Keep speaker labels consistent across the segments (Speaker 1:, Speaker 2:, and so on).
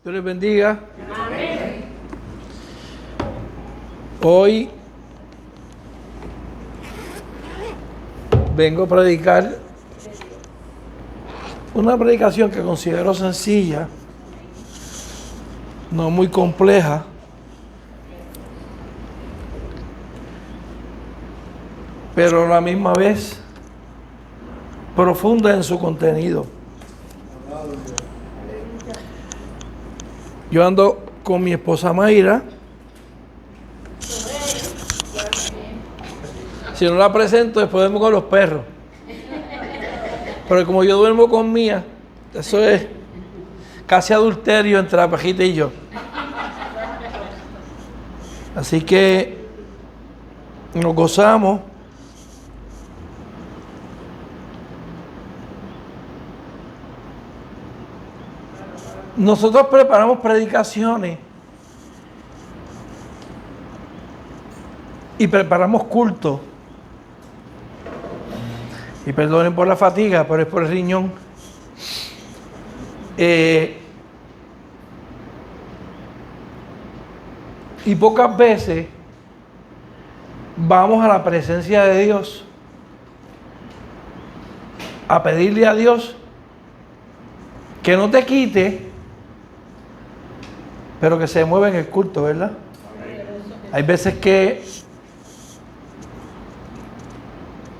Speaker 1: Dios les bendiga. Hoy vengo a predicar una predicación que considero sencilla, no muy compleja, pero a la misma vez profunda en su contenido. Yo ando con mi esposa Mayra. Si no la presento, después duermo con los perros. Pero como yo duermo con Mía, eso es casi adulterio entre la pajita y yo. Así que nos gozamos. Nosotros preparamos predicaciones y preparamos cultos. Y perdonen por la fatiga, pero es por el riñón. Y pocas veces vamos a la presencia de Dios a pedirle a Dios que no te quite, pero que se mueva en el culto, ¿verdad? Hay veces que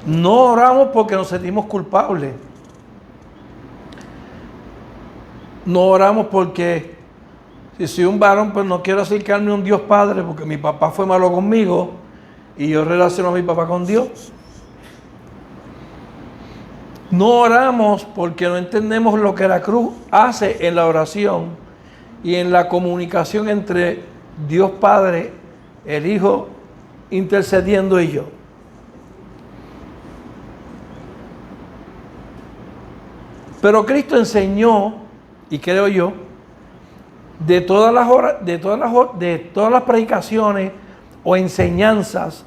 Speaker 1: no oramos porque nos sentimos culpables. No oramos porque si soy un varón, pues no quiero acercarme a un Dios Padre porque mi papá fue malo conmigo y yo relaciono a mi papá con Dios. No oramos porque no entendemos lo que la cruz hace en la oración y en la comunicación entre Dios Padre, el Hijo intercediendo y yo. Pero Cristo enseñó, y creo yo, de todas las predicaciones o enseñanzas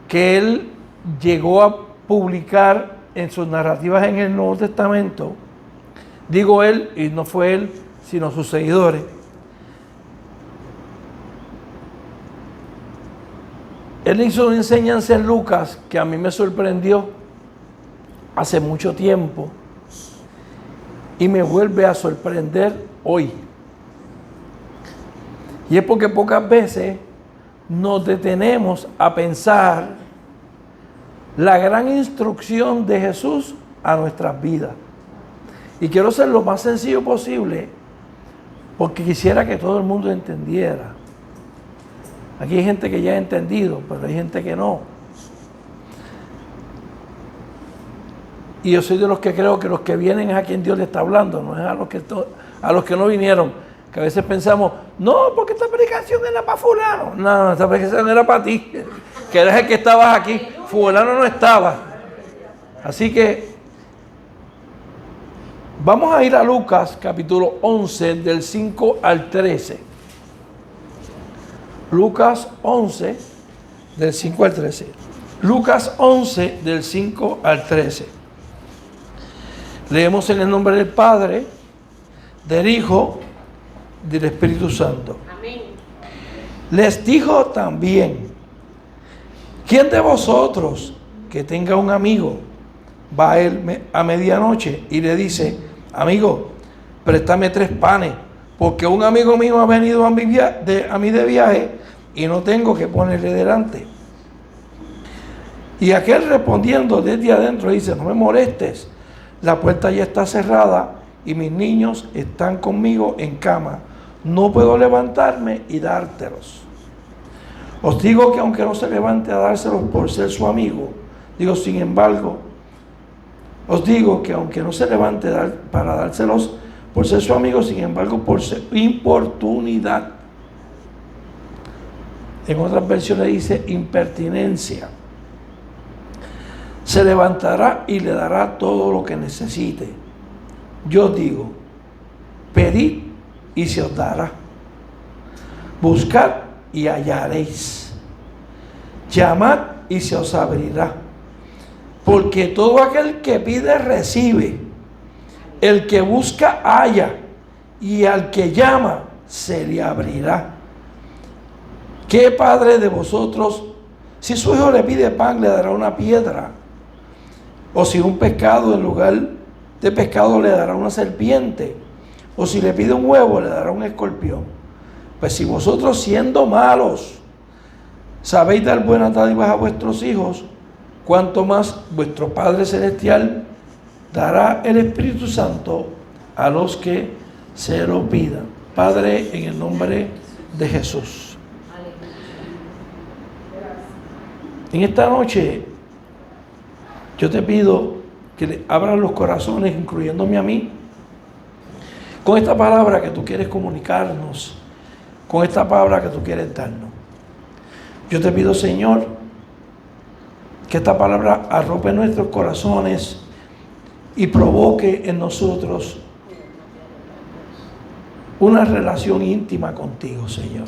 Speaker 1: que Él llegó a publicar en sus narrativas en el Nuevo Testamento, digo Él, y no fue Él, sino sus seguidores, Él hizo una enseñanza en Lucas que a mí me sorprendió hace mucho tiempo y me vuelve a sorprender hoy. Y es porque pocas veces nos detenemos a pensar la gran instrucción de Jesús a nuestras vidas. Y quiero ser lo más sencillo posible porque quisiera que todo el mundo entendiera. Aquí hay gente que ya ha entendido, pero hay gente que no. Y yo soy de los que creo que los que vienen es a quien Dios le está hablando, no es a los que no vinieron. Que a veces pensamos, no, porque esta predicación era para fulano. No, esta predicación era para ti, que eres el que estabas aquí. Fulano no estaba. Así que vamos a ir a Lucas capítulo 11 del 5 al 13. Lucas 11 del 5 al 13. Lucas 11 del 5 al 13. Leemos en el nombre del Padre, del Hijo, del Espíritu Santo. Amén. Les dijo también, ¿quién de vosotros que tenga un amigo va a él a medianoche y le dice, amigo, préstame 3 panes, porque un amigo mío ha venido a mí de viaje y no tengo que ponerle delante? Y aquel respondiendo desde adentro dice, no me molestes, la puerta ya está cerrada y mis niños están conmigo en cama. No puedo levantarme y dártelos. Os digo que aunque no se levante a dárselos por ser su amigo, os digo que aunque no se levante para dárselos por ser su amigo, sin embargo, por su importunidad. En otras versiones dice impertinencia. Se levantará y le dará todo lo que necesite. Yo digo, pedid y se os dará. Buscad y hallaréis. Llamad y se os abrirá. Porque todo aquel que pide recibe. El que busca halla. y al que llama se le abrirá. ¿Qué padre de vosotros, si su hijo le pide pan, le dará una piedra? O si un pescado en lugar de pescado le dará una serpiente? O si le pide un huevo, le dará un escorpión. Pues si vosotros, siendo malos, sabéis dar buenas dádivas a vuestros hijos, cuanto más vuestro Padre Celestial dará el Espíritu Santo a los que se lo pidan. Padre, en el nombre de Jesús. En esta noche yo te pido que le abras los corazones, incluyéndome a mí, con esta palabra que tú quieres comunicarnos, con esta palabra que tú quieres darnos. Yo te pido, Señor, que esta palabra arrope nuestros corazones y provoque en nosotros una relación íntima contigo, Señor.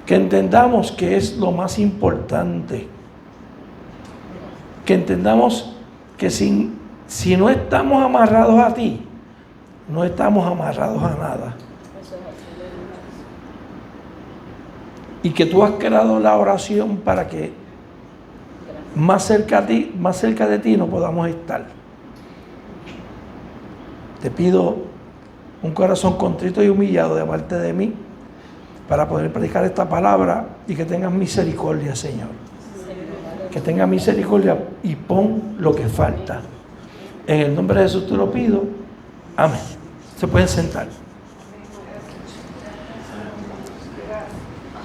Speaker 1: Que entendamos que es lo más importante. Que entendamos que si no estamos amarrados a ti, no estamos amarrados a nada. Y que tú has creado la oración para que más cerca de ti no podamos estar. Te pido un corazón contrito y humillado de parte de mí para poder predicar esta palabra y que tengas misericordia, Señor. Que tengas misericordia y pon lo que falta. En el nombre de Jesús te lo pido. Amén. Se pueden sentar.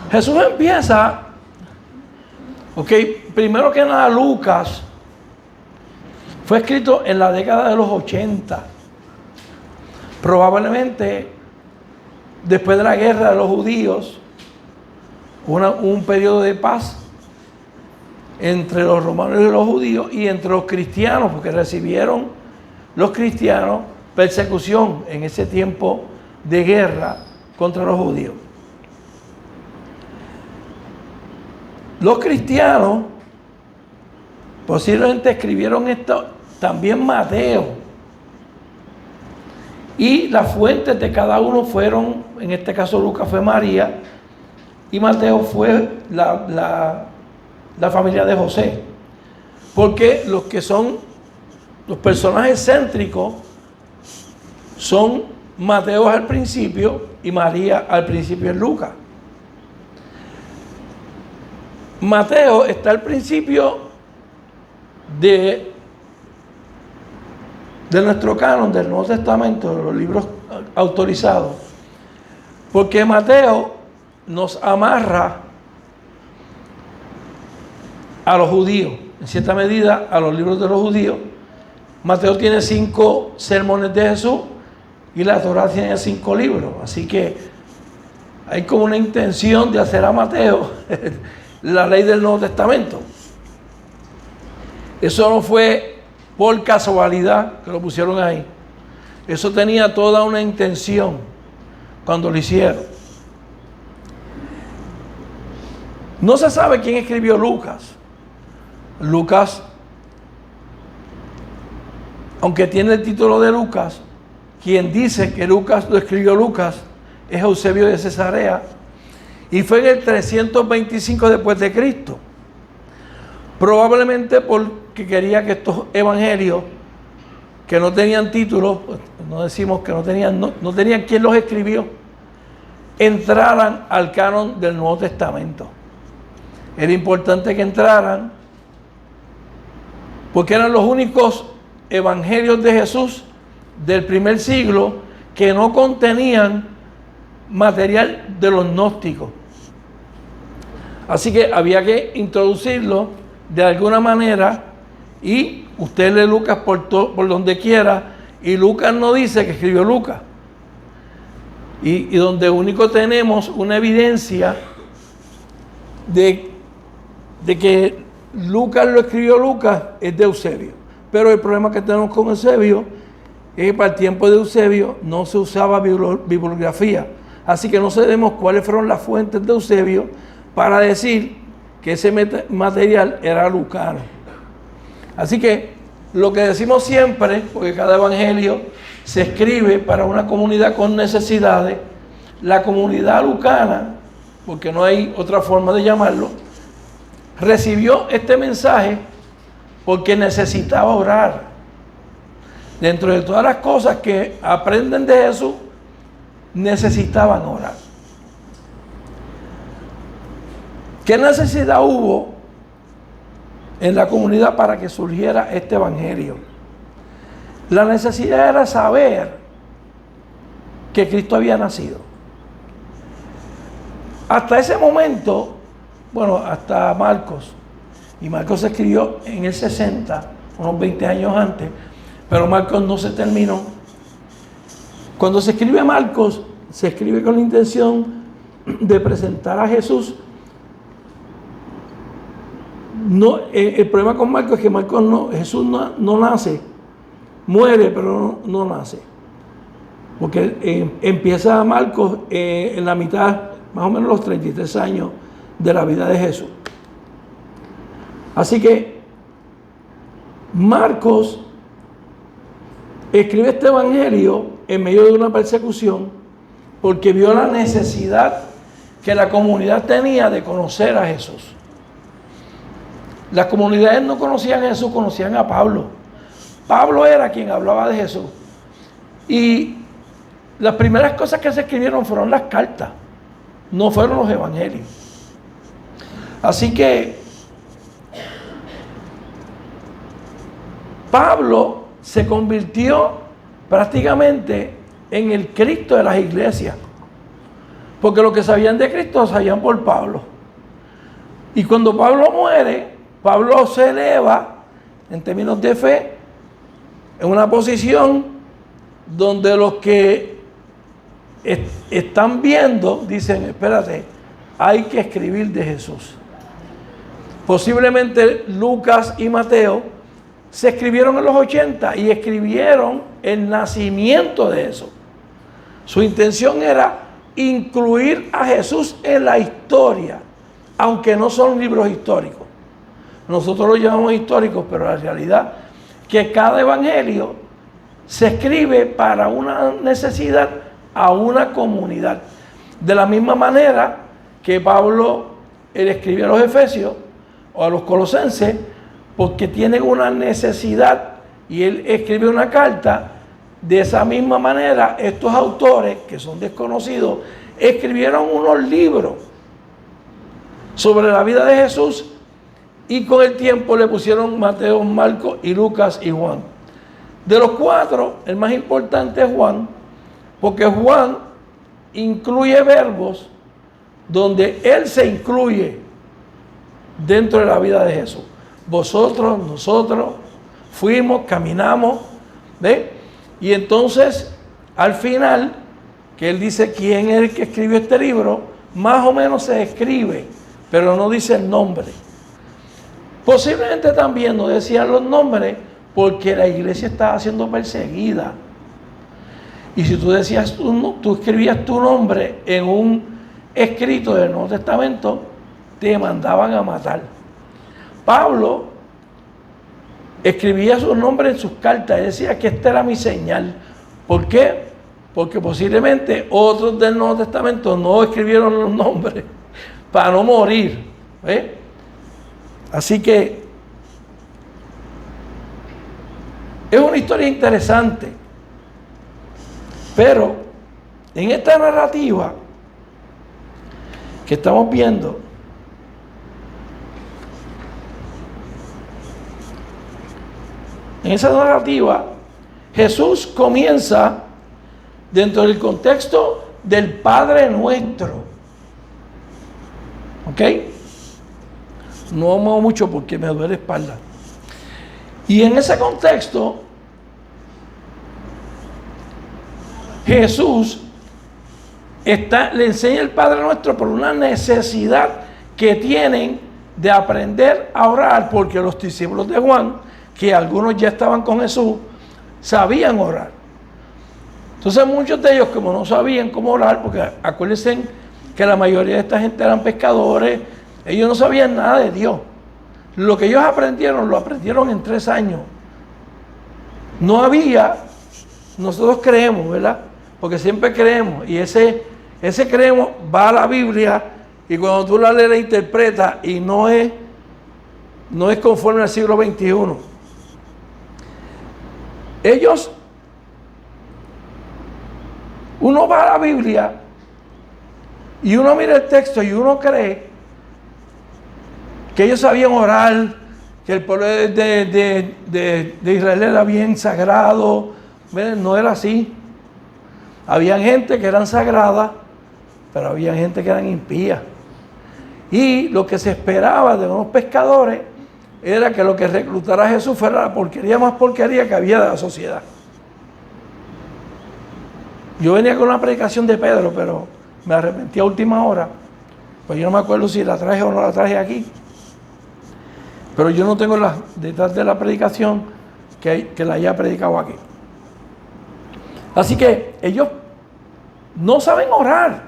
Speaker 1: Jesús empieza, primero que nada, Lucas fue escrito en la década de los 80, probablemente después de la guerra de los judíos, un periodo de paz entre los romanos y los judíos y entre los cristianos, porque recibieron los cristianos persecución en ese tiempo de guerra contra los judíos. Los cristianos posiblemente escribieron esto, también Mateo. Y las fuentes de cada uno fueron, en este caso Lucas fue María, y Mateo fue la familia de José. Porque los que son los personajes céntricos son Mateo al principio y María al principio en Lucas. Mateo está al principio de nuestro canon del Nuevo Testamento, de los libros autorizados, porque Mateo nos amarra a los judíos, en cierta medida a los libros de los judíos. Mateo tiene 5 sermones de Jesús y la Torá tiene 5 libros, así que hay como una intención de hacer a Mateo la ley del Nuevo Testamento. Eso no fue por casualidad que lo pusieron ahí. Eso tenía toda una intención cuando lo hicieron. No se sabe quién escribió Lucas. Lucas, aunque tiene el título de Lucas, quien dice que Lucas lo escribió Lucas es Eusebio de Cesarea, y fue en el 325 después de Cristo. Probablemente porque quería que estos evangelios, que no tenían título, no decimos que no tenían quién los escribió, entraran al canon del Nuevo Testamento. Era importante que entraran porque eran los únicos evangelios de Jesús del primer siglo que no contenían material de los gnósticos. Así que había que introducirlo de alguna manera, y usted lee Lucas por donde quiera, y Lucas no dice que escribió Lucas. Y donde único tenemos una evidencia de que Lucas lo escribió Lucas es de Eusebio. Pero el problema que tenemos con Eusebio es que para el tiempo de Eusebio no se usaba bibliografía. Así que no sabemos cuáles fueron las fuentes de Eusebio para decir que ese material era lucano. Así que lo que decimos siempre, porque cada evangelio se escribe para una comunidad con necesidades. La comunidad lucana, porque no hay otra forma de llamarlo, recibió este mensaje porque necesitaba orar. Dentro de todas las cosas que aprenden de Jesús, necesitaban orar. ¿Qué necesidad hubo en la comunidad para que surgiera este evangelio? La necesidad era saber que Cristo había nacido. Hasta ese momento, bueno, hasta Marcos, y Marcos se escribió en el 60, unos 20 años antes, pero Marcos no se terminó. Cuando se escribe Marcos, se escribe con la intención de presentar a Jesús. No, el problema con Marcos es que Jesús no nace, muere, pero no nace. Porque empieza Marcos en la mitad, más o menos los 33 años de la vida de Jesús. Así que Marcos escribe este evangelio en medio de una persecución porque vio la necesidad que la comunidad tenía de conocer a Jesús. Las comunidades no conocían a Jesús, conocían a Pablo. Pablo era quien hablaba de Jesús. Y las primeras cosas que se escribieron fueron las cartas, no fueron los evangelios. Así que Pablo se convirtió prácticamente en el Cristo de las iglesias, porque lo que sabían de Cristo lo sabían por Pablo. Y cuando Pablo muere, Pablo se eleva en términos de fe en una posición donde los que están viendo dicen: espérate, hay que escribir de Jesús. Posiblemente Lucas y Mateo se escribieron en los 80 y escribieron el nacimiento de eso. Su intención era incluir a Jesús en la historia, aunque no son libros históricos. Nosotros los llamamos históricos, pero la realidad es que cada evangelio se escribe para una necesidad a una comunidad. De la misma manera que Pablo él escribe a los Efesios o a los Colosenses, porque tienen una necesidad y él escribe una carta. De esa misma manera, estos autores, que son desconocidos, escribieron unos libros sobre la vida de Jesús y con el tiempo le pusieron Mateo, Marcos y Lucas y Juan. De los cuatro, el más importante es Juan, porque Juan incluye verbos donde él se incluye dentro de la vida de Jesús. Vosotros, nosotros, fuimos, caminamos, ¿ve? Y entonces, al final, que él dice quién es el que escribió este libro, más o menos se escribe, pero no dice el nombre. Posiblemente también no decían los nombres porque la iglesia estaba siendo perseguida. Y si tú decías, tú escribías tu nombre en un escrito del Nuevo Testamento, te mandaban a matar. Pablo escribía su nombre en sus cartas y decía que esta era mi señal. ¿Por qué? Porque posiblemente otros del Nuevo Testamento no escribieron los nombres para no morir. Así que es una historia interesante. Pero en esta narrativa que estamos viendo, en esa narrativa, Jesús comienza dentro del contexto del Padre Nuestro. ¿Ok? No amo mucho porque me duele la espalda. Y en ese contexto, Jesús le enseña el Padre Nuestro por una necesidad que tienen de aprender a orar, porque los discípulos de Juan, que algunos ya estaban con Jesús, sabían orar. Entonces muchos de ellos, como no sabían cómo orar, porque acuérdense que la mayoría de esta gente eran pescadores, ellos no sabían nada de Dios. Lo que ellos aprendieron, lo aprendieron en 3 años. No había nosotros creemos, ¿verdad? Porque siempre creemos, y ese creemos va a la Biblia, y cuando tú la lees la interpretas, y no es conforme al siglo XXI. Uno va a la Biblia, y uno mira el texto, y uno cree que ellos sabían orar, que el pueblo de Israel era bien sagrado. Miren, no era así. Había gente que eran sagradas, pero había gente que eran impías. Y lo que se esperaba de unos pescadores era que lo que reclutara a Jesús fuera la porquería más porquería que había de la sociedad. Yo venía con una predicación de Pedro, pero me arrepentí a última hora. Pues yo no me acuerdo si la traje o no la traje aquí. Pero yo no tengo detrás de la predicación que la haya predicado aquí. Así que ellos no saben orar,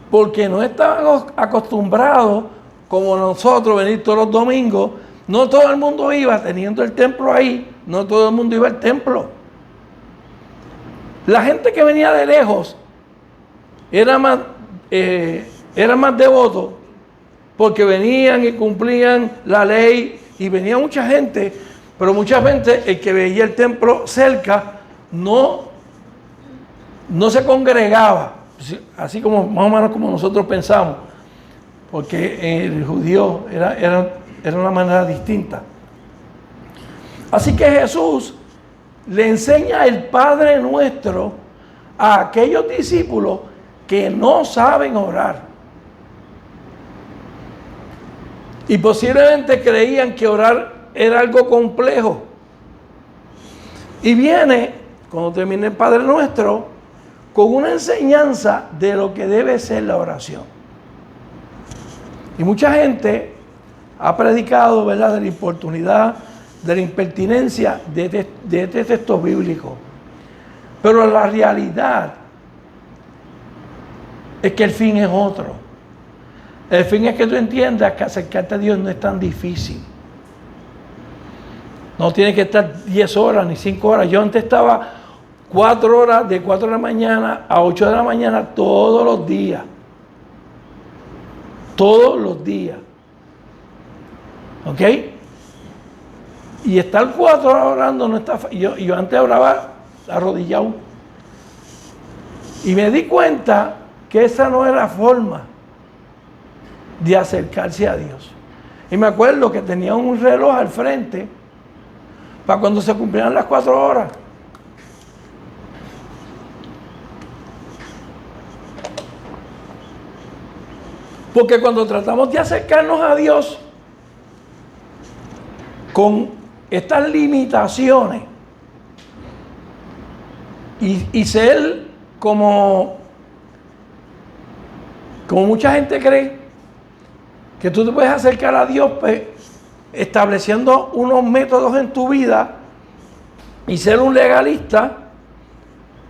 Speaker 1: porque no estaban acostumbrados como nosotros venir todos los domingos. No todo el mundo iba, teniendo el templo ahí, no todo el mundo iba al templo. La gente que venía de lejos era más devoto, porque venían y cumplían la ley, y venía mucha gente, pero mucha gente, el que veía el templo cerca, no se congregaba, así como más o menos como nosotros pensamos, porque el judío era una manera distinta. Así que Jesús le enseña el Padre Nuestro a aquellos discípulos que no saben orar. Y posiblemente creían que orar era algo complejo. Y viene, cuando termina el Padre Nuestro, con una enseñanza de lo que debe ser la oración. Y mucha gente ha predicado, ¿verdad?, de la importunidad, de la impertinencia de este texto bíblico. Pero la realidad es que el fin es otro. El fin es que tú entiendas que acercarte a Dios no es tan difícil. No tienes que estar 10 horas ni 5 horas. Yo antes estaba 4 horas, de 4 de la mañana a 8 de la mañana todos los días. Todos los días. ¿Ok? Y estar 4 horas orando no está fácil. Yo antes oraba arrodillado. Y me di cuenta que esa no era la forma de acercarse a Dios. Y me acuerdo que tenía un reloj al frente para cuando se cumplieran las 4 horas. Porque cuando tratamos de acercarnos a Dios con estas limitaciones y ser como mucha gente cree que tú te puedes acercar a Dios, pues, estableciendo unos métodos en tu vida y ser un legalista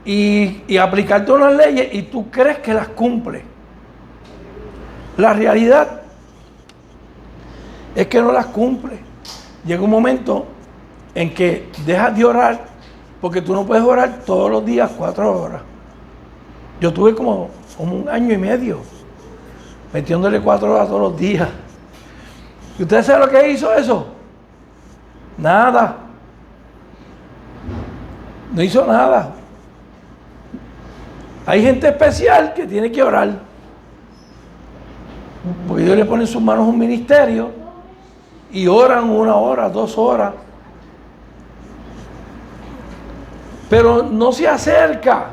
Speaker 1: y aplicarte unas leyes y tú crees que las cumples. La realidad es que no las cumple. Llega un momento en que dejas de orar, porque tú no puedes orar todos los días 4 horas. Yo tuve como 1 año y medio metiéndole 4 horas todos los días. ¿Y ustedes saben lo que hizo eso? Nada. No hizo nada. Hay gente especial que tiene que orar, porque Dios le pone en sus manos un ministerio y oran 1 hora, 2 horas, pero no se acerca.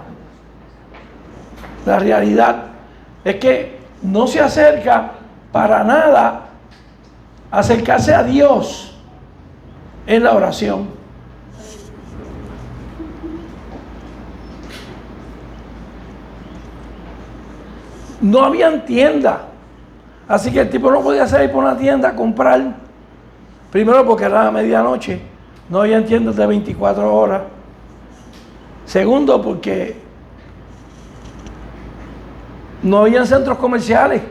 Speaker 1: La realidad es que no se acerca para nada a acercarse a Dios en la oración. No habían tienda, así que el tipo no podía salir por una tienda a comprar. Primero porque era la medianoche, no había tiendas de 24 horas. Segundo porque no había centros comerciales.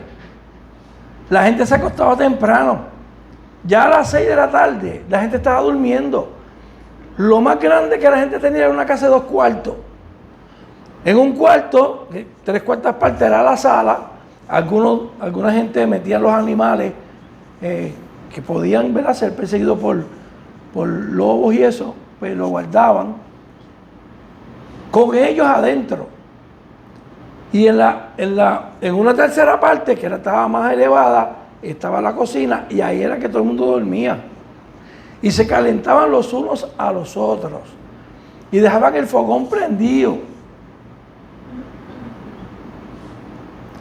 Speaker 1: La gente se acostaba temprano. Ya a las 6 de la tarde la gente estaba durmiendo. Lo más grande que la gente tenía era una casa de 2 cuartos. En un cuarto, 3/4 partes era la sala. Alguna gente metía los animales que podían, ¿verdad?, ser perseguidos por lobos y eso, pues lo guardaban con ellos adentro. Y en una tercera parte, que estaba más elevada, estaba la cocina, y ahí era que todo el mundo dormía. Y se calentaban los unos a los otros. Y dejaban el fogón prendido.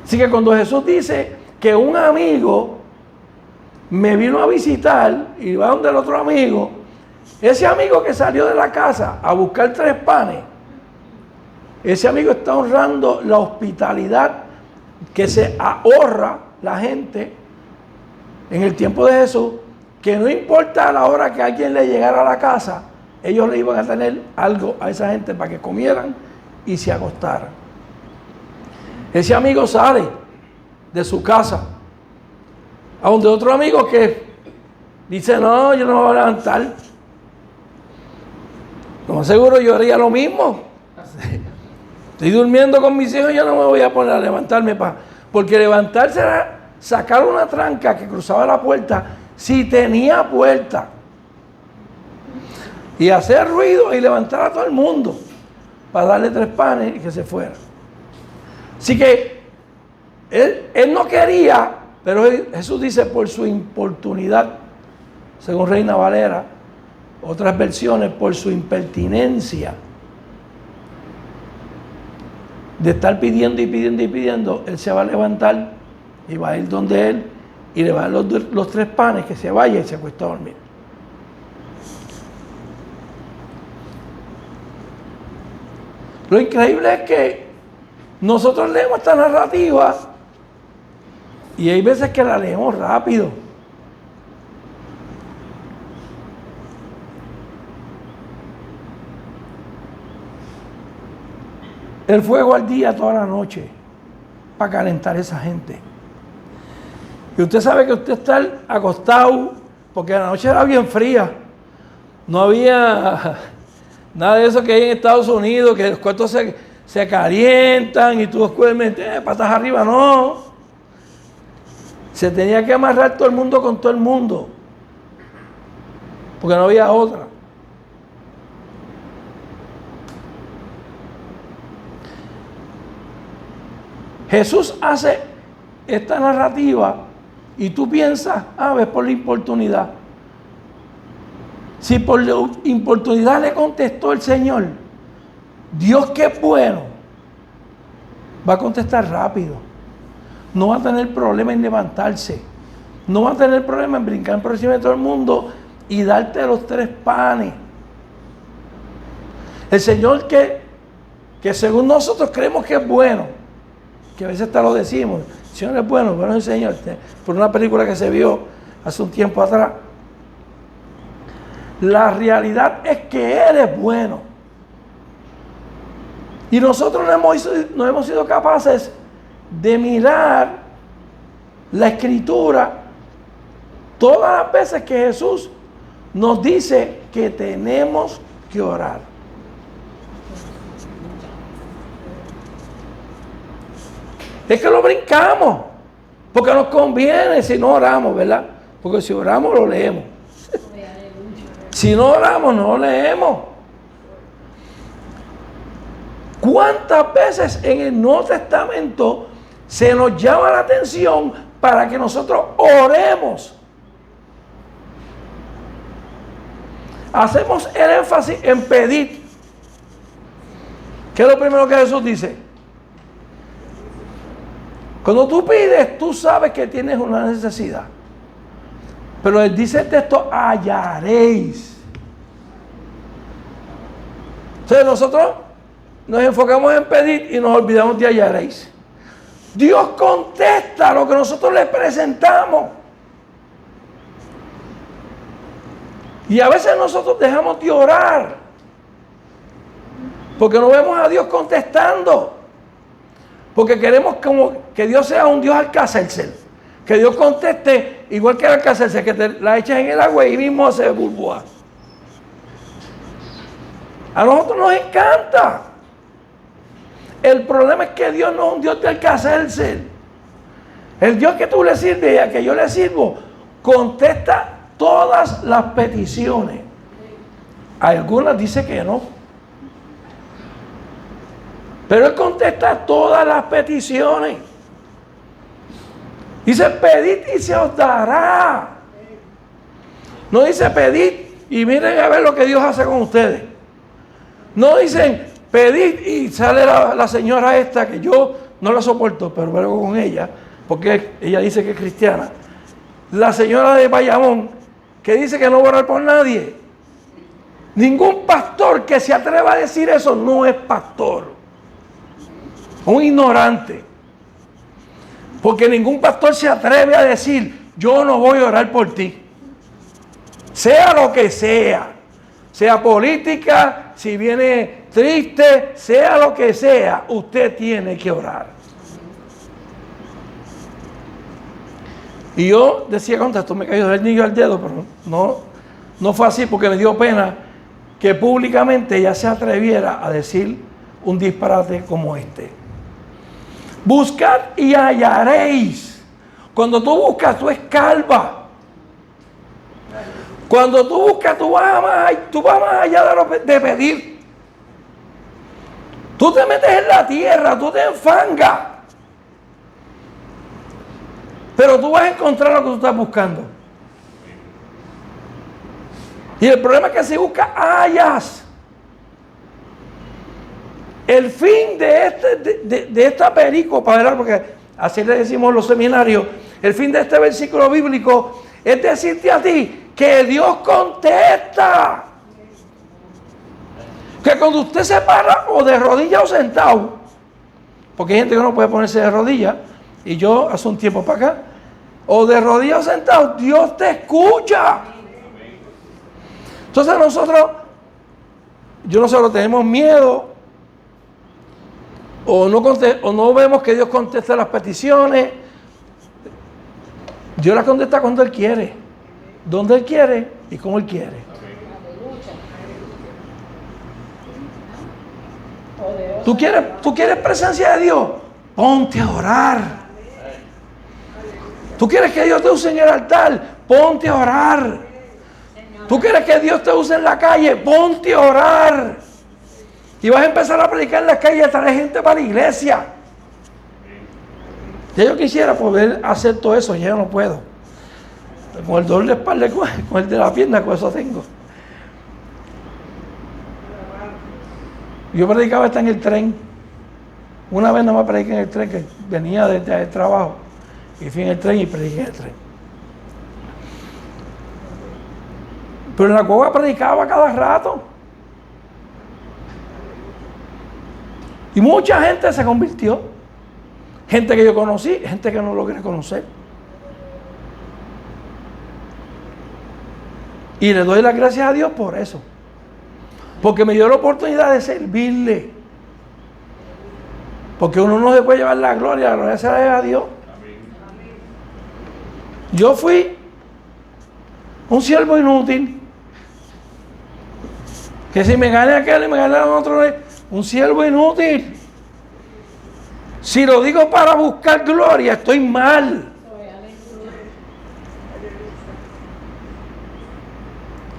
Speaker 1: Así que cuando Jesús dice que un amigo me vino a visitar y va donde el otro amigo, ese amigo que salió de la casa a buscar 3 panes, ese amigo está honrando la hospitalidad que se ahorra la gente en el tiempo de Jesús, que no importa a la hora que alguien le llegara a la casa, ellos le iban a tener algo a esa gente para que comieran y se acostaran. Ese amigo sale de su casa a donde otro amigo que dice, no, yo no me voy a levantar. Lo más seguro yo haría lo mismo. Estoy durmiendo con mis hijos, yo no me voy a poner a levantarme porque levantarse era sacar una tranca que cruzaba la puerta, si tenía puerta, y hacer ruido y levantar a todo el mundo para darle 3 panes y que se fuera. Así que él no quería, pero Jesús dice por su importunidad, según Reina Valera, otras versiones, por su impertinencia de estar pidiendo y pidiendo y pidiendo, él se va a levantar y va a ir donde él y le va a dar los 3 panes, que se vaya y se acuesta a dormir. Lo increíble es que nosotros leemos esta narrativa y hay veces que la leemos rápido. El fuego ardía toda la noche para calentar a esa gente. Y usted sabe que usted está acostado, porque la noche era bien fría. No había nada de eso que hay en Estados Unidos, que los cuartos se calientan y tú duermes patas arriba. No. Se tenía que amarrar todo el mundo con todo el mundo, porque no había otra. Jesús hace esta narrativa y tú piensas, ves por la importunidad. Si por la importunidad le contestó el Señor, Dios que es bueno, va a contestar rápido. No va a tener problema en levantarse. No va a tener problema en brincar por encima de todo el mundo y darte los 3 panes. El Señor que según nosotros creemos que es bueno, que a veces te lo decimos, el Señor es bueno, bueno es el Señor, por una película que se vio hace un tiempo atrás. La realidad es que Él es bueno. Y nosotros no hemos sido capaces de mirar la Escritura todas las veces que Jesús nos dice que tenemos que orar. Es que lo brincamos, porque nos conviene si no oramos, ¿verdad? Porque si oramos, lo leemos. Si no oramos, no leemos. ¿Cuántas veces en el Nuevo Testamento se nos llama la atención para que nosotros oremos? Hacemos el énfasis en pedir. ¿Qué es lo primero que Jesús dice? Cuando tú pides, tú sabes que tienes una necesidad. Pero él dice el texto, hallaréis. Entonces nosotros nos enfocamos en pedir y nos olvidamos de hallaréis. Dios contesta lo que nosotros le presentamos. Y a veces nosotros dejamos de orar porque no vemos a Dios contestando. Porque queremos como que Dios sea un Dios Alka-Seltzer. Que Dios conteste igual que el Alka-Seltzer, que te la echas en el agua y mismo hace burbuja. A nosotros nos encanta. El problema es que Dios no es un Dios de alcacerse. El Dios que tú le sirves y al que yo le sirvo contesta todas las peticiones. Algunas dice que no. Pero Él contesta todas las peticiones. Dice, pedid y se os dará. No dice pedid y miren a ver lo que Dios hace con ustedes. No dicen pedid y sale la señora esta que yo no la soporto, pero luego con ella, porque ella dice que es cristiana. La señora de Bayamón, que dice que no va a orar por nadie. Ningún pastor que se atreva a decir eso no es pastor. Un ignorante. Porque ningún pastor se atreve a decir, yo no voy a orar por ti. Sea lo que sea. Sea política, si viene triste, sea lo que sea, usted tiene que orar. Y yo decía, contra esto me cayó del niño al dedo, pero no fue así porque me dio pena que públicamente ella se atreviera a decir un disparate como este. Buscad y hallaréis. Cuando tú buscas, tú escarbas. Cuando tú buscas, tú vas más allá de pedir. Tú te metes en la tierra, tú te enfangas. Pero tú vas a encontrar lo que tú estás buscando. Y el problema es que si buscas, hallas. El fin de esta pericopa, ¿verdad? Porque así le decimos en los seminarios, el fin de este versículo bíblico es decirte a ti que Dios contesta. Que cuando usted se para o de rodillas o sentado, porque hay gente que no puede ponerse de rodillas, y yo hace un tiempo para acá, o de rodillas o sentado, Dios te escucha. Entonces nosotros tenemos miedo, o no vemos que Dios conteste las peticiones. Dios las contesta cuando Él quiere, donde Él quiere y como Él quiere. ¿Tú quieres presencia de Dios? Ponte a orar. ¿Tú quieres que Dios te use en el altar? Ponte a orar. ¿Tú quieres que Dios te use en la calle? Ponte a orar. Y vas a empezar a predicar en la calle y a traer gente para la iglesia. Ya yo quisiera poder hacer todo eso, ya yo no puedo. Con el dolor de espalda, con el de la pierna, con eso tengo. Yo predicaba hasta en el tren. Una vez nada más prediqué en el tren, que venía desde el trabajo. Y fui en el tren y prediqué en el tren. Pero en la cueva predicaba cada rato. Y mucha gente se convirtió. Gente que yo conocí, gente que no logré conocer. Y le doy las gracias a Dios por eso. Porque me dio la oportunidad de servirle. Porque uno no se puede llevar la gloria sea a Dios. Yo fui un siervo inútil. Que si me gané aquel y me ganaron otro, un siervo inútil. Si lo digo para buscar gloria, estoy mal.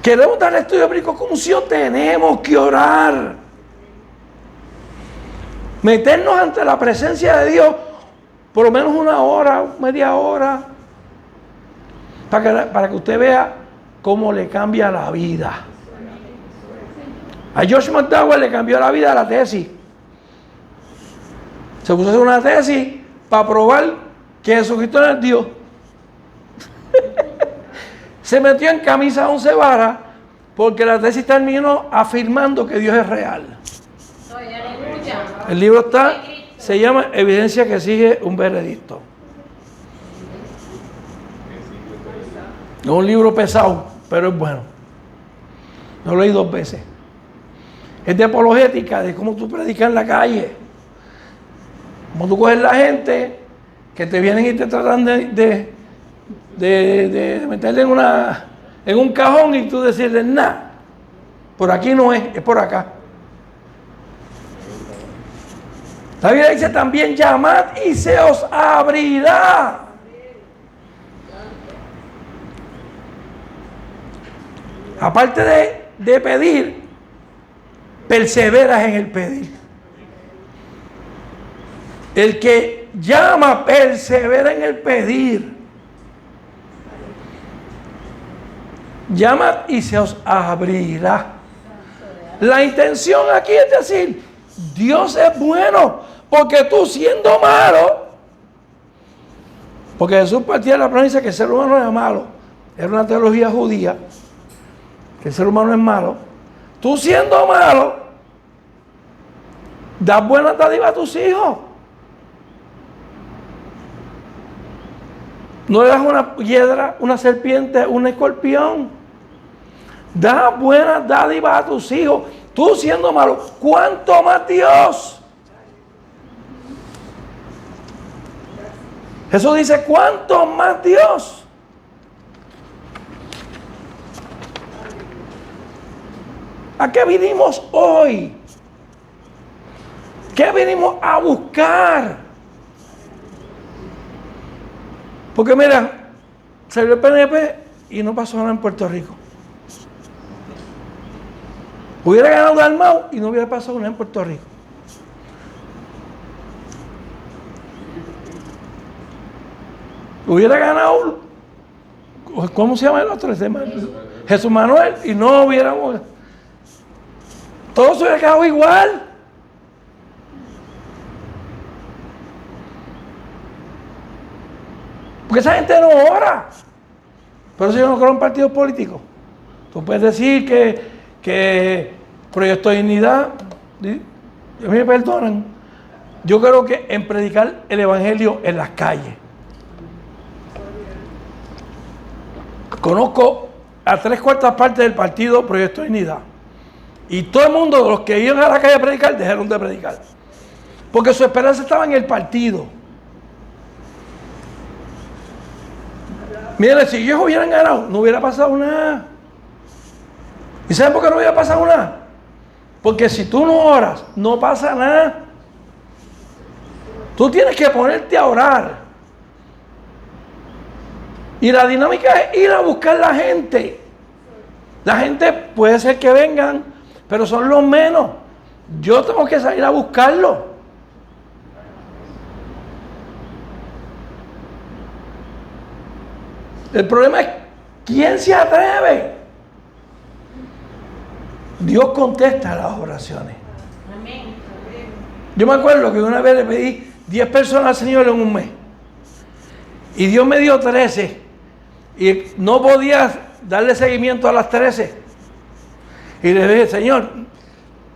Speaker 1: Queremos dar estudio bíblico como si tenemos que orar. Meternos ante la presencia de Dios por lo menos una hora, media hora, para que usted vea cómo le cambia la vida. A Josh McDowell le cambió la vida a la tesis. Se puso a hacer una tesis para probar que Jesucristo no es Dios. Se metió en camisa 11 varas porque la tesis terminó afirmando que Dios es real. El libro se llama Evidencia que sigue un veredicto. Es un libro pesado, pero es bueno. Lo leí 2 veces. Es de apologética, de cómo tú predicas en la calle. Cómo tú coges la gente que te vienen y te tratan de meterle en un cajón y tú decirles, nada, por aquí no es por acá. La Biblia dice también: llamad y se os abrirá. Aparte de pedir, perseveras en el pedir. El que llama persevera en el pedir. Llamad y se os abrirá. La intención aquí es decir: Dios es bueno, porque tú siendo malo, porque Jesús partía de la premisa que el ser humano era malo, era una teología judía, que el ser humano es malo. Tú siendo malo, das buenas dádivas a tus hijos. No le das una piedra, una serpiente, un escorpión. Da buenas dádivas a tus hijos. Tú siendo malo, ¿cuánto más Dios? Jesús dice: ¿cuánto más Dios? ¿A qué vinimos hoy? ¿Qué vinimos a buscar? Porque mira, salió el PNP y no pasó nada en Puerto Rico. Hubiera ganado Dalmau y no hubiera pasado nada en Puerto Rico. Hubiera ganado, ¿cómo se llama el otro? Jesús Manuel, y no hubiéramos... Todo se hubiera quedado igual. Porque esa gente no ora. Por eso yo no creo en partidos políticos. Tú puedes decir que Proyecto Dignidad, a mí me perdonan, yo creo que en predicar el evangelio en las calles. Conozco a 3/4 partes del partido Proyecto Dignidad, y todo el mundo, los que iban a la calle a predicar, dejaron de predicar, porque su esperanza estaba en el partido. Miren, si ellos hubieran ganado, no hubiera pasado nada. ¿Y saben por qué no hubiera pasado nada? Porque si tú no oras, no pasa nada. Tú tienes que ponerte a orar. Y la dinámica es ir a buscar la gente. La gente puede ser que vengan, pero son los menos. Yo tengo que salir a buscarlo. El problema es ¿quién se atreve? Dios contesta las oraciones. Amén. Yo me acuerdo que una vez le pedí 10 personas al Señor en un mes. Y Dios me dio 13. Y no podía darle seguimiento a las 13. Y le dije: Señor,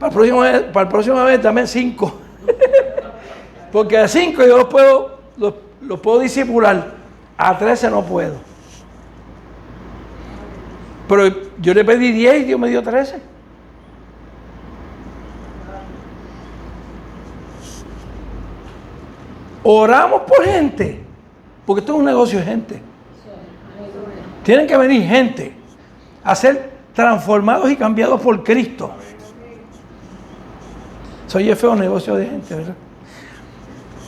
Speaker 1: para el próximo vez dame 5. Porque a 5 yo los puedo discipular. A 13 no puedo. Pero yo le pedí 10 y Dios me dio 13. Oramos por gente, porque esto es un negocio de gente. Tienen que venir gente a ser transformados y cambiados por Cristo. Soy el feo negocio de gente, ¿verdad?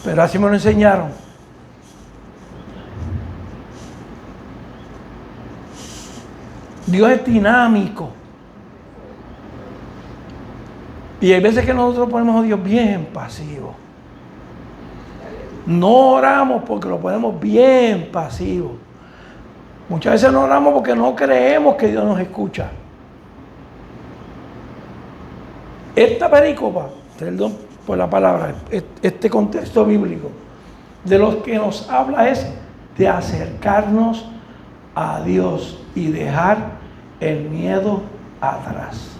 Speaker 1: Pero así me lo enseñaron. Dios es dinámico. Y hay veces que nosotros ponemos a Dios bien pasivo. No oramos porque lo ponemos bien pasivo. Muchas veces no oramos porque no creemos que Dios nos escucha. Esta pericopa, perdón por la palabra, este contexto bíblico, de lo que nos habla es de acercarnos a Dios y dejar el miedo atrás.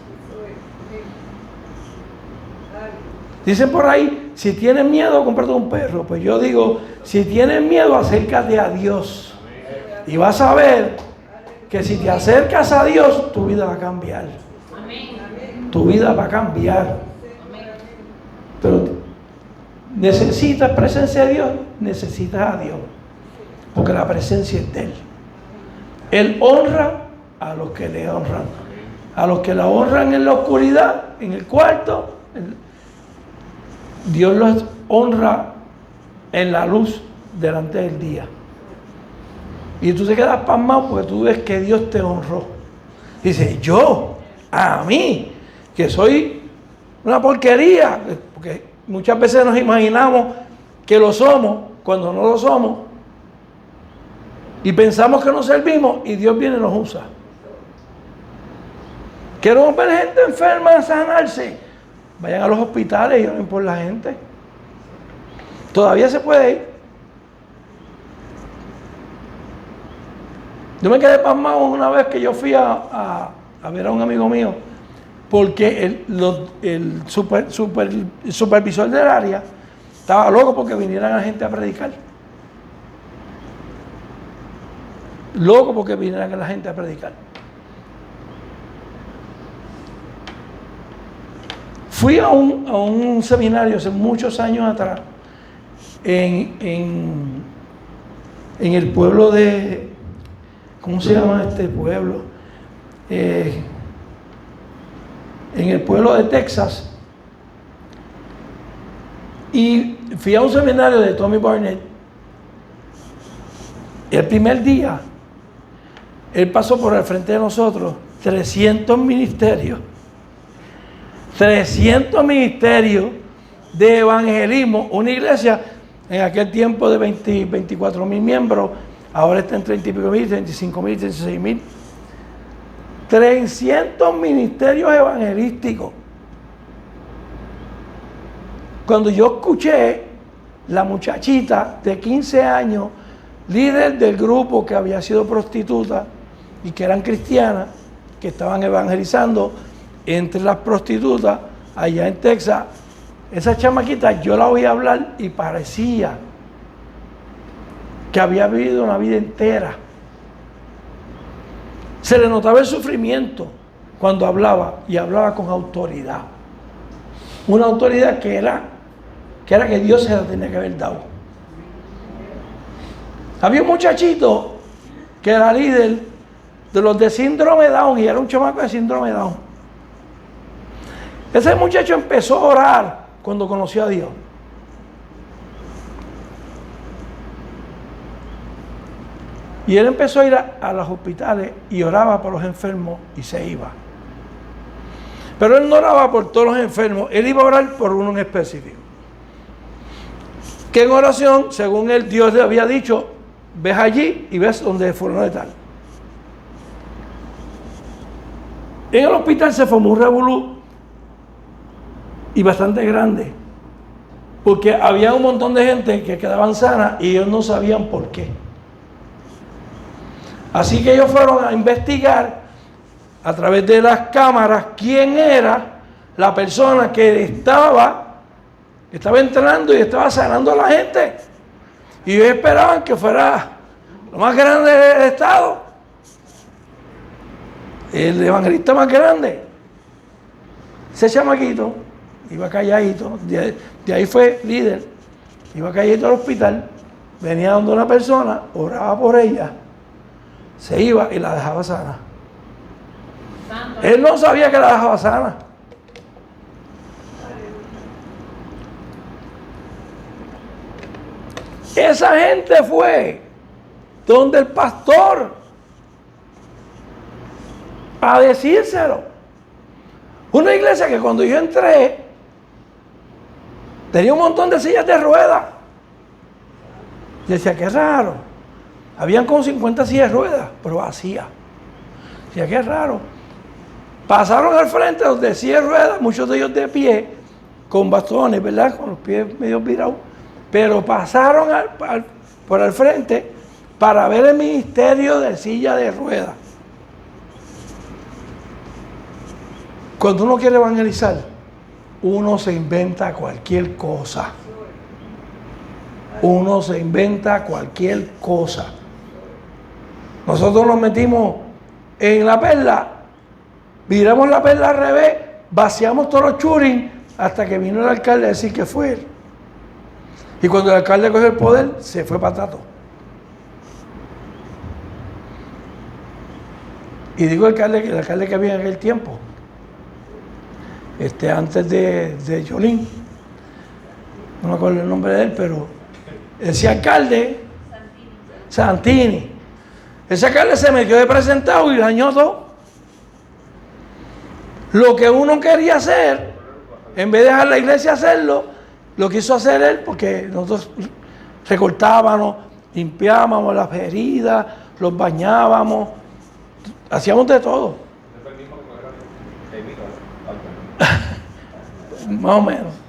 Speaker 1: Dicen por ahí, si tienes miedo, cómprate un perro. Pues yo digo, si tienes miedo, acércate a Dios. Y vas a ver que si te acercas a Dios, tu vida va a cambiar. Tu vida va a cambiar. Pero necesitas presencia de Dios, necesitas a Dios. Porque la presencia es de Él. Él honra a los que le honran. A los que la honran en la oscuridad, en el cuarto, Dios los honra en la luz delante del día. Y tú te quedas pasmado porque tú ves que Dios te honró. Dice, yo, a mí, que soy una porquería, porque muchas veces nos imaginamos que lo somos cuando no lo somos, y pensamos que nos servimos y Dios viene y nos usa. Quiero ver gente enferma sanarse. Vayan a los hospitales y oren por la gente. Todavía se puede ir. Yo me quedé pasmado una vez que yo fui a ver a un amigo mío, porque el supervisor del área estaba loco porque vinieran la gente a predicar. Loco porque vinieran la gente a predicar. Fui a un seminario hace muchos años atrás en el pueblo de... ¿Cómo se llama este pueblo? En el pueblo de Texas. Y fui a un seminario de Tommy Barnett. El primer día, él pasó por el frente de nosotros 300 ministerios. 300 ministerios de evangelismo. Una iglesia en aquel tiempo de 24,000 miembros, ahora está en 30 y pico mil, 35,000, 36,000. 300 ministerios evangelísticos. Cuando yo escuché la muchachita de 15 años, líder del grupo que había sido prostituta y que eran cristianas, que estaban evangelizando entre las prostitutas allá en Texas, esa chamaquita yo la oí hablar y parecía que había vivido una vida entera. Se le notaba el sufrimiento cuando hablaba, y hablaba con autoridad. Una autoridad que era que Dios se la tenía que haber dado. Había un muchachito que era líder de los de síndrome Down, y era un chamaco de síndrome Down. Ese muchacho empezó a orar cuando conoció a Dios. Y él empezó a ir a los hospitales y oraba por los enfermos y se iba. Pero él no oraba por todos los enfermos, él iba a orar por uno en específico. Que en oración, según él, Dios le había dicho, ves allí y ves donde fueron de tal. En el hospital se formó un revolú y bastante grande, porque había un montón de gente que quedaban sanas y ellos no sabían por qué. Así que ellos fueron a investigar a través de las cámaras quién era la persona que estaba entrando y estaba sanando a la gente. Y ellos esperaban que fuera lo más grande del estado, el evangelista más grande. Ese chamaquito iba calladito, de ahí fue líder, iba calladito al hospital, venía donde una persona, oraba por ella, se iba y la dejaba sana. Él no sabía que la dejaba sana. Esa gente fue donde el pastor a decírselo. Una iglesia que cuando yo entré tenía un montón de sillas de ruedas. Y decía, qué raro. Habían como 50 sillas de ruedas, pero vacías. Decía, qué raro. Pasaron al frente los de sillas de ruedas, muchos de ellos de pie, con bastones, ¿verdad? Con los pies medio virados. Pero pasaron por el frente para ver el ministerio de silla de ruedas. Cuando uno quiere evangelizar, uno se inventa cualquier cosa. Uno se inventa cualquier cosa. Nosotros nos metimos en la perla, viramos la perla al revés, vaciamos todos los churin hasta que vino el alcalde a decir que fue él. Y cuando el alcalde cogió el poder, se fue para atrás. Y digo el alcalde que había en aquel tiempo, antes de Yolín. no me acuerdo el nombre de él, pero ese alcalde, Santini, ese alcalde se metió de presentado y dañó todo. Lo que uno quería hacer, en vez de dejar la iglesia hacerlo, lo quiso hacer él, porque nosotros recortábamos, limpiábamos las heridas, los bañábamos, hacíamos de todo. Más o menos.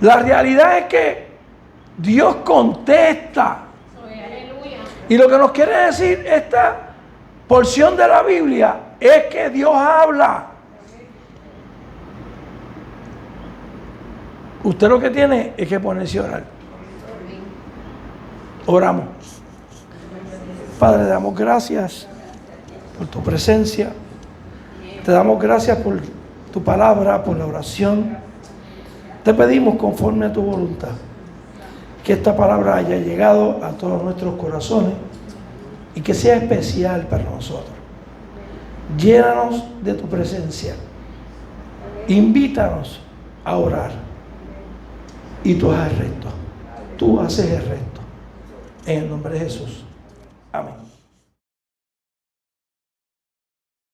Speaker 1: La realidad es que Dios contesta. Y lo que nos quiere decir esta porción de la Biblia es que Dios habla. Usted lo que tiene es que ponerse a orar. Oramos. Padre, te damos gracias por tu presencia. Te damos gracias por tu palabra, por la oración. Te pedimos conforme a tu voluntad que esta palabra haya llegado a todos nuestros corazones y que sea especial para nosotros. Llénanos de tu presencia. Invítanos a orar. Y tú haces el resto. Tú haces el resto. En el nombre de Jesús. Amén.